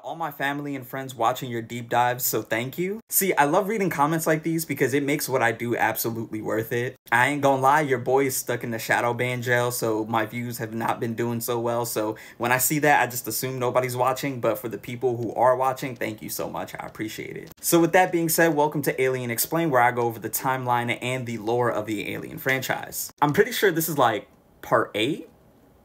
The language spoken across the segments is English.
All my family and friends watching your deep dives, so thank you. See, I love reading comments like these because it makes what I do absolutely worth it. I ain't gonna lie, your boy is stuck in the shadow ban jail, so my views have not been doing so well. So when I see that, I just assume nobody's watching, but for the people who are watching, thank you so much. I appreciate it. So with that being said, welcome to Alien Explained, where I go over the timeline and the lore of the Alien franchise. I'm pretty sure this is like part 8?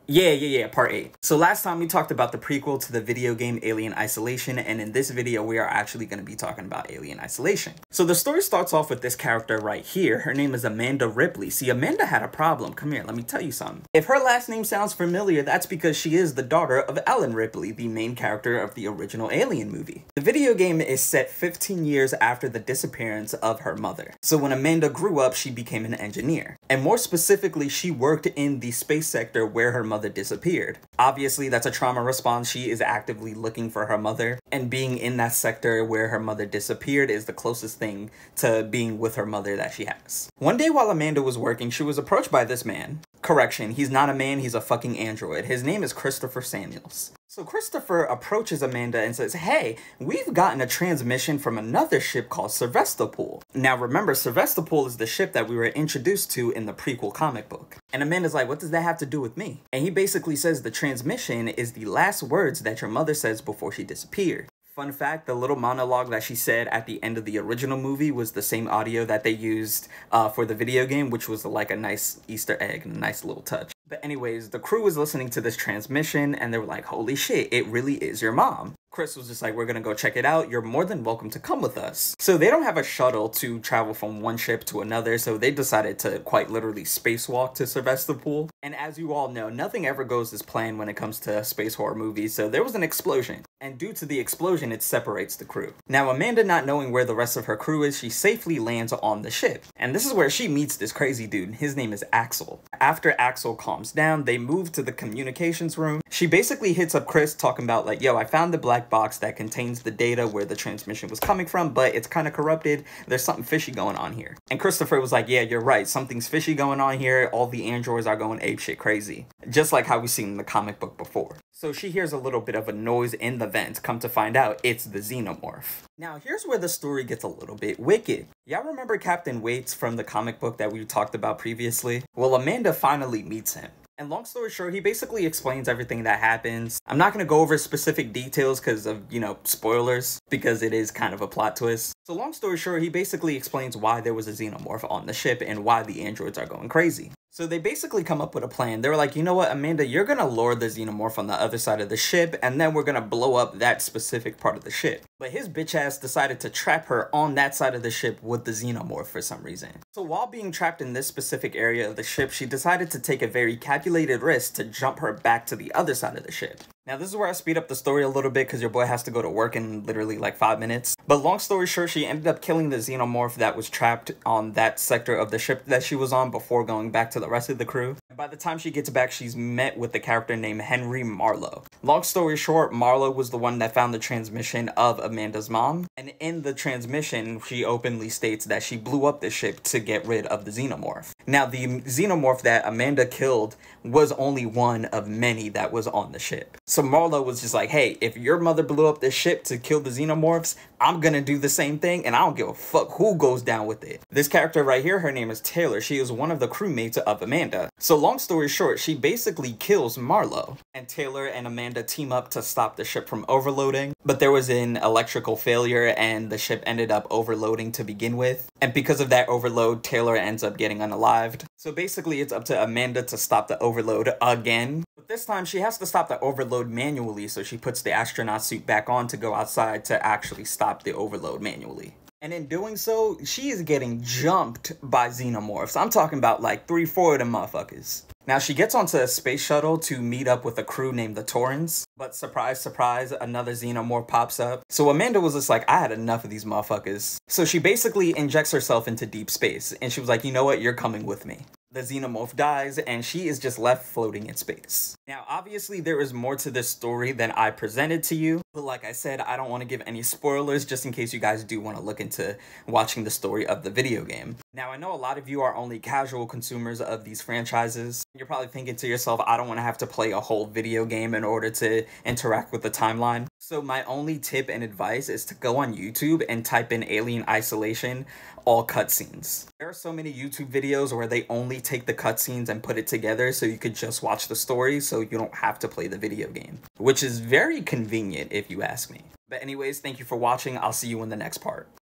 Yeah, part 8. So last time we talked about the prequel to the video game Alien Isolation, and in this video we are actually going to be talking about Alien Isolation. So the story starts off with this character right here. Her name is Amanda Ripley. See, Amanda had a problem. Come here, let me tell you something. If her last name sounds familiar, that's because she is the daughter of Ellen Ripley, the main character of the original Alien movie. The video game is set 15 years after the disappearance of her mother. So when Amanda grew up, she became an engineer. And more specifically, she worked in the space sector where her mother disappeared. Obviously, that's a trauma response. She is actively looking for her mother, and being in that sector where her mother disappeared is the closest thing to being with her mother that she has. One day while Amanda was working, she was approached by this man. Correction, he's not a man, he's a fucking android. His name is Christopher Samuels. So Christopher approaches Amanda and says, hey, we've gotten a transmission from another ship called Sevastopol. Now remember, Sevastopol is the ship that we were introduced to in the prequel comic book. And Amanda's like, what does that have to do with me? And he basically says the transmission is the last words that your mother says before she disappeared. Fun fact, the little monologue that she said at the end of the original movie was the same audio that they used for the video game, which was like a nice Easter egg and a nice little touch. But anyways, the crew was listening to this transmission and they were like, holy shit, it really is your mom. Chris was just like, we're gonna go check it out. You're more than welcome to come with us. So they don't have a shuttle to travel from one ship to another, so they decided to quite literally spacewalk to Sevastopol. And as you all know, nothing ever goes as planned when it comes to space horror movies, so there was an explosion. And due to the explosion, it separates the crew. Now, Amanda, not knowing where the rest of her crew is, she safely lands on the ship. And this is where she meets this crazy dude. His name is Axel. After Axel calms down, they move to the communications room. She basically hits up Chris talking about like, yo, I found the black box that contains the data where the transmission was coming from, but it's kind of corrupted. There's something fishy going on here. And Christopher was like, yeah, you're right. Something's fishy going on here. All the androids are going apeshit crazy. Just like how we've seen in the comic book before. So she hears a little bit of a noise in the vent. Come to find out, it's the xenomorph. Now, here's where the story gets a little bit wicked. Y'all remember Captain Waits from the comic book that we talked about previously? Well, Amanda finally meets him. And long story short, he basically explains everything that happens. I'm not going to go over specific details because of, you know, spoilers, because it is kind of a plot twist. So long story short, he basically explains why there was a xenomorph on the ship and why the androids are going crazy. So they basically come up with a plan. They were like, you know what, Amanda, you're going to lure the xenomorph on the other side of the ship, and then we're going to blow up that specific part of the ship. But his bitch ass decided to trap her on that side of the ship with the xenomorph for some reason. So while being trapped in this specific area of the ship, she decided to take a very calculated risk to jump her back to the other side of the ship. Now, this is where I speed up the story a little bit because your boy has to go to work in literally like 5 minutes. But long story short, she ended up killing the xenomorph that was trapped on that sector of the ship that she was on before going back to the rest of the crew. And by the time she gets back, she's met with the character named Henry Marlowe. Long story short, Marlowe was the one that found the transmission of Amanda's mom. And in the transmission, she openly states that she blew up the ship to get rid of the xenomorph. Now, the xenomorph that Amanda killed was only one of many that was on the ship. So Marlowe was just like, hey, if your mother blew up this ship to kill the xenomorphs, I'm gonna do the same thing, and I don't give a fuck who goes down with it. This character right here, her name is Taylor. She is one of the crewmates of Amanda. So long story short, she basically kills Marlowe. And Taylor and Amanda team up to stop the ship from overloading. But there was an electrical failure, and the ship ended up overloading to begin with. And because of that overload, Taylor ends up getting unalived. So basically, it's up to Amanda to stop the overload again. But this time, she has to stop the overload manually, so she puts the astronaut suit back on to go outside to actually stop the overload manually. And in doing so, she is getting jumped by xenomorphs. I'm talking about like 3-4 of them motherfuckers. Now, she gets onto a space shuttle to meet up with a crew named the Torrens. But surprise, surprise, another xenomorph pops up. So Amanda was just like, I had enough of these motherfuckers. So she basically injects herself into deep space. And she was like, you know what? You're coming with me. The xenomorph dies, and she is just left floating in space. Now, obviously, there is more to this story than I presented to you, but like I said, I don't want to give any spoilers just in case you guys do want to look into watching the story of the video game. Now, I know a lot of you are only casual consumers of these franchises, You're probably thinking to yourself, I don't want to have to play a whole video game in order to interact with the timeline. So my only tip and advice is to go on YouTube and type in Alien Isolation, all cutscenes. There are so many YouTube videos where they only take the cutscenes and put it together so you could just watch the story so you don't have to play the video game, which is very convenient if you ask me. But anyways, thank you for watching. I'll see you in the next part.